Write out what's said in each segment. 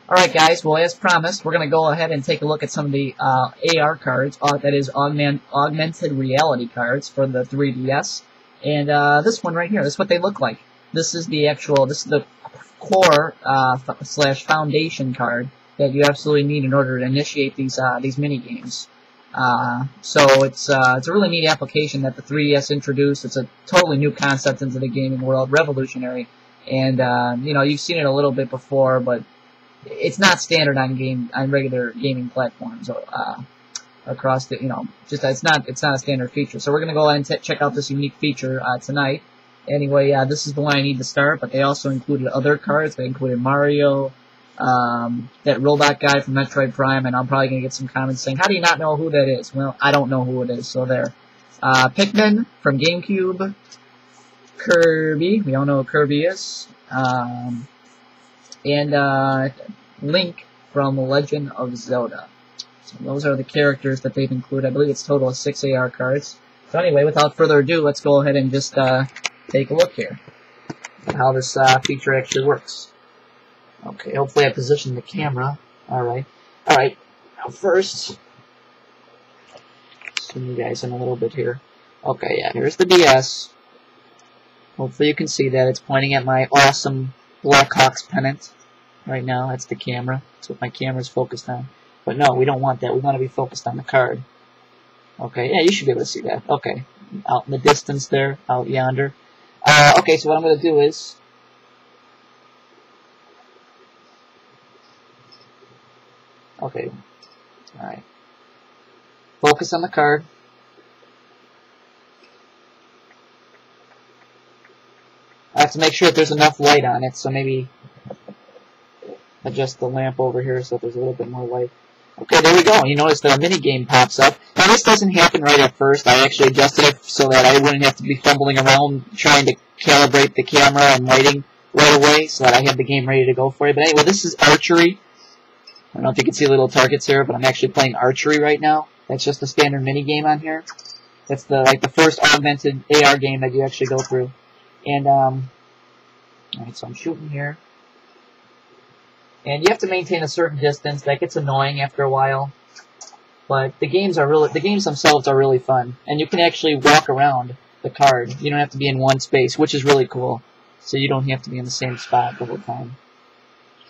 Alright guys, well as promised, we're going to go ahead and take a look at some of the AR cards, that is Augmented Reality cards for the 3DS. And this one right here, this is what they look like. This is the core slash foundation card that you absolutely need in order to initiate these mini games. So it's a really neat application that the 3DS introduced. It's a totally new concept into the gaming world, revolutionary. And you know, you've seen it a little bit before, but it's not standard on regular gaming platforms across the, it's not a standard feature. So we're gonna go ahead and check out this unique feature tonight. Anyway, this is the one I need to start, but they also included other cards. They included Mario, that robot guy from Metroid Prime, and I'm probably gonna get some comments saying, "How do you not know who that is?" Well, I don't know who it is, so there. Pikmin from GameCube, Kirby. We all know who Kirby is. And Link from Legend of Zelda. So those are the characters that they've included. I believe it's a total of 6 AR cards. So anyway, without further ado, let's go ahead and just take a look here at how this feature actually works. Okay, hopefully I positioned the camera. Alright. Alright, now first, zoom you guys in a little bit here. Okay, yeah, here's the DS. Hopefully you can see that. It's pointing at my awesome Blackhawks pennant. Right now, that's the camera. That's what my camera's focused on. But no, we don't want that. We want to be focused on the card. Okay, yeah, you should be able to see that. Okay, out in the distance there, out yonder. Okay, so what I'm going to do is... Okay, alright. Focus on the card. I have to make sure that there's enough light on it, so maybe adjust the lamp over here so there's a little bit more light. Okay, there we go. You notice that a mini game pops up. Now this doesn't happen right at first. I actually adjusted it so that I wouldn't have to be fumbling around trying to calibrate the camera and lighting right away so that I have the game ready to go for you. But anyway, this is Archery. I don't know if you can see little targets here, but I'm actually playing Archery right now. That's just a standard mini game on here. That's the first augmented AR game that you actually go through. And alright, so I'm shooting here. And you have to maintain a certain distance. That gets annoying after a while. But the games themselves are really fun. And you can actually walk around the card. You don't have to be in one space, which is really cool. So you don't have to be in the same spot the whole time.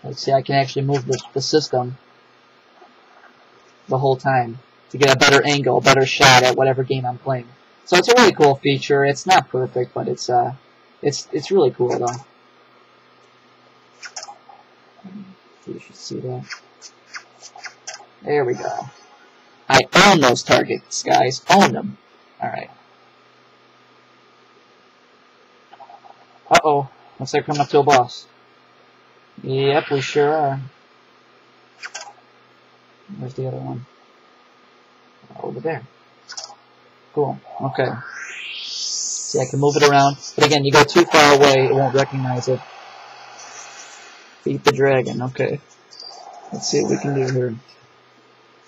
Let's see, I can actually move the system the whole time to get a better angle, a better shot at whatever game I'm playing. So it's a really cool feature. It's not perfect, but it's really cool though. You should see that. There we go. I own those targets, guys. Own them. Alright. Uh-oh. Looks like we're coming up to a boss. Yep, we sure are. Where's the other one? Over there. Cool. Okay. See, I can move it around. But again, you go too far away, it won't recognize it. Beat the dragon. Okay. Let's see what we can do here.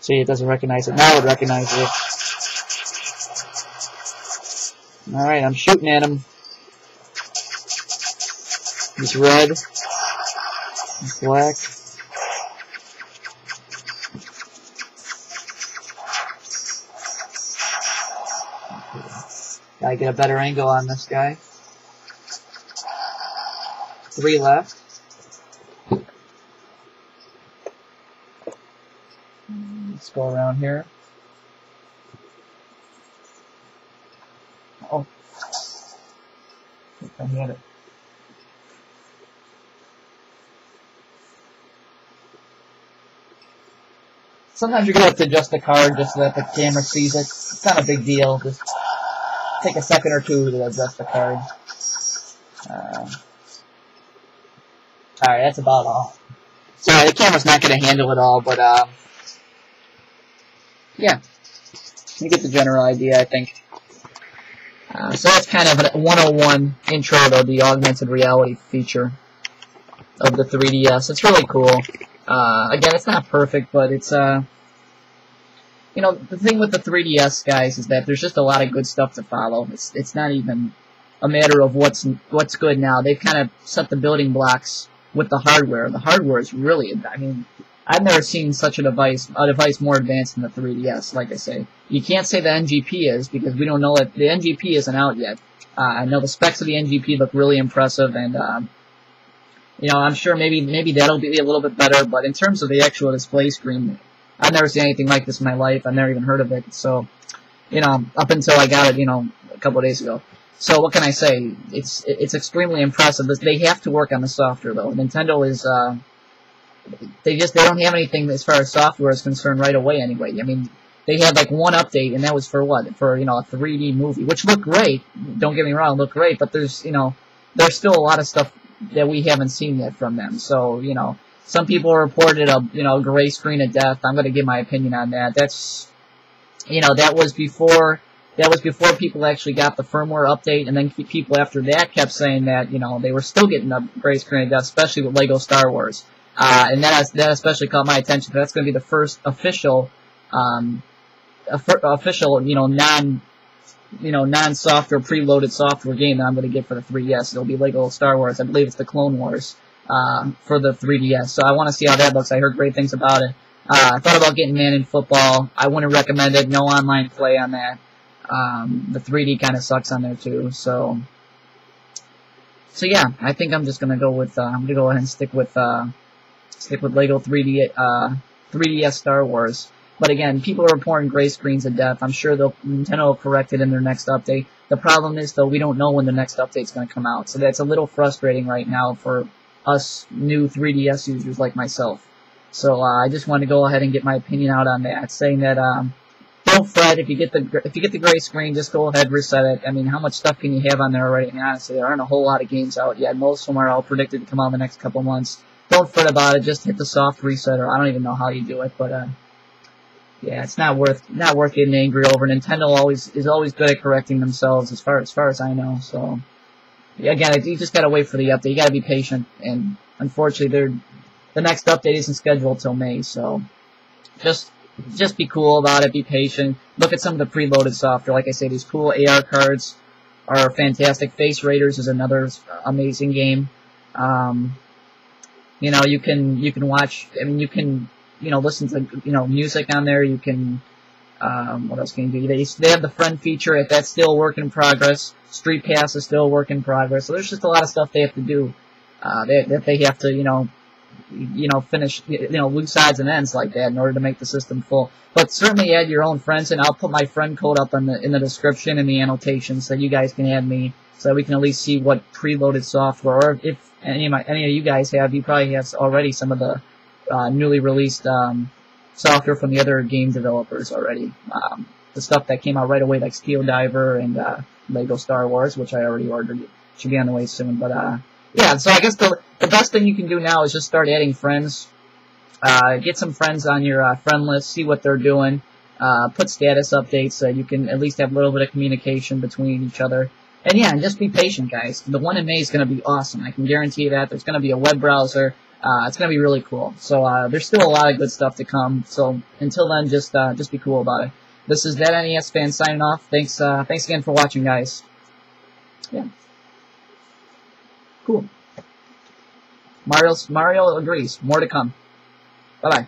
See, it doesn't recognize it. Now it recognizes it. Alright, I'm shooting at him. He's red. He's black. Gotta get a better angle on this guy. 3 left. Let's go around here. Oh. I had it. Sometimes you're going to have to adjust the card just so that the camera sees it. It's not a big deal. Just take a second or two to adjust the card. Alright, that's about all. Sorry, the camera's not going to handle it all, but yeah. You get the general idea, I think. So that's kind of a 101 intro to the augmented reality feature of the 3DS. It's really cool. Again, it's not perfect, but it's, you know, the thing with the 3DS, guys, is that there's just a lot of good stuff to follow. It's not even a matter of what's good now. They've kind of set the building blocks with the hardware. The hardware is really, I mean, I've never seen such a device more advanced than the 3DS, like I say. You can't say the NGP is, because we don't know it. The NGP isn't out yet. I know the specs of the NGP look really impressive, and, you know, I'm sure maybe that'll be a little bit better, but in terms of the actual display screen, I've never seen anything like this in my life. I've never even heard of it, so, you know, up until I got it, you know, a couple of days ago. So what can I say? It's extremely impressive. They have to work on the software, though. Nintendo is, they don't have anything as far as software is concerned right away anyway. I mean, they had like one update, and that was for what? For, you know, a 3D movie, which looked great. Don't get me wrong, looked great, but there's, you know, there's still a lot of stuff that we haven't seen yet from them. So, you know, some people reported a, you know, gray screen of death. I'm going to give my opinion on that. That's, you know, that was before people actually got the firmware update, and then people after that kept saying that, you know, they were still getting a gray screen of death, especially with Lego Star Wars. And that especially caught my attention. That's going to be the first official, you know, non-software, preloaded software game that I'm going to get for the 3DS. It'll be Lego Star Wars. I believe it's the Clone Wars, for the 3DS. So I want to see how that looks. I heard great things about it. I thought about getting Man in Football. I wouldn't recommend it. No online play on that. The 3D kind of sucks on there too. So yeah, I think I'm just going to go with, I'm going to go ahead and stick with Lego 3DS Star Wars. But again, people are reporting gray screens of death. I'm sure Nintendo will correct it in their next update. The problem is, though, we don't know when the next update's going to come out. So that's a little frustrating right now for us new 3DS users like myself. So I just wanted to go ahead and get my opinion out on that, saying that don't fret if you get the gray screen. Just go ahead, reset it. I mean, how much stuff can you have on there already? I mean, honestly, there aren't a whole lot of games out yet. Most of them are all predicted to come out in the next couple months. Don't fret about it. Just hit the soft reset, or I don't even know how you do it, but yeah, it's not worth getting angry over. Nintendo is always good at correcting themselves, as far as I know. So yeah, again, you just gotta wait for the update. You gotta be patient, and unfortunately, the next update isn't scheduled till May. So just be cool about it. Be patient. Look at some of the preloaded software. Like I say, these cool AR cards are fantastic. Face Raiders is another amazing game. You know, you can watch. I mean, you can, you know, listen to, you know, music on there. You can, what else can you do? They have the friend feature. That's still a work in progress. Street Pass is still a work in progress. So there's just a lot of stuff they have to do, that they have to, you know, finish, you know, loose odds and ends like that in order to make the system full. But certainly add your own friends, and I'll put my friend code up in the description and the annotations so you guys can add me, so that we can at least see what preloaded software, or if any of you guys have, you probably have already some of the newly released software from the other game developers already. The stuff that came out right away, like Steel Diver and Lego Star Wars, which I already ordered. It should be on the way soon. But yeah, so I guess the best thing you can do now is just start adding friends. Get some friends on your friend list, see what they're doing. Put status updates so you can at least have a little bit of communication between each other. And yeah, and just be patient, guys. The one in May is going to be awesome. I can guarantee you that. There's going to be a web browser. It's going to be really cool. So there's still a lot of good stuff to come. So until then, just be cool about it. This is That NES Fan signing off. Thanks again for watching, guys. Yeah. Cool. Mario agrees. More to come. Bye-bye.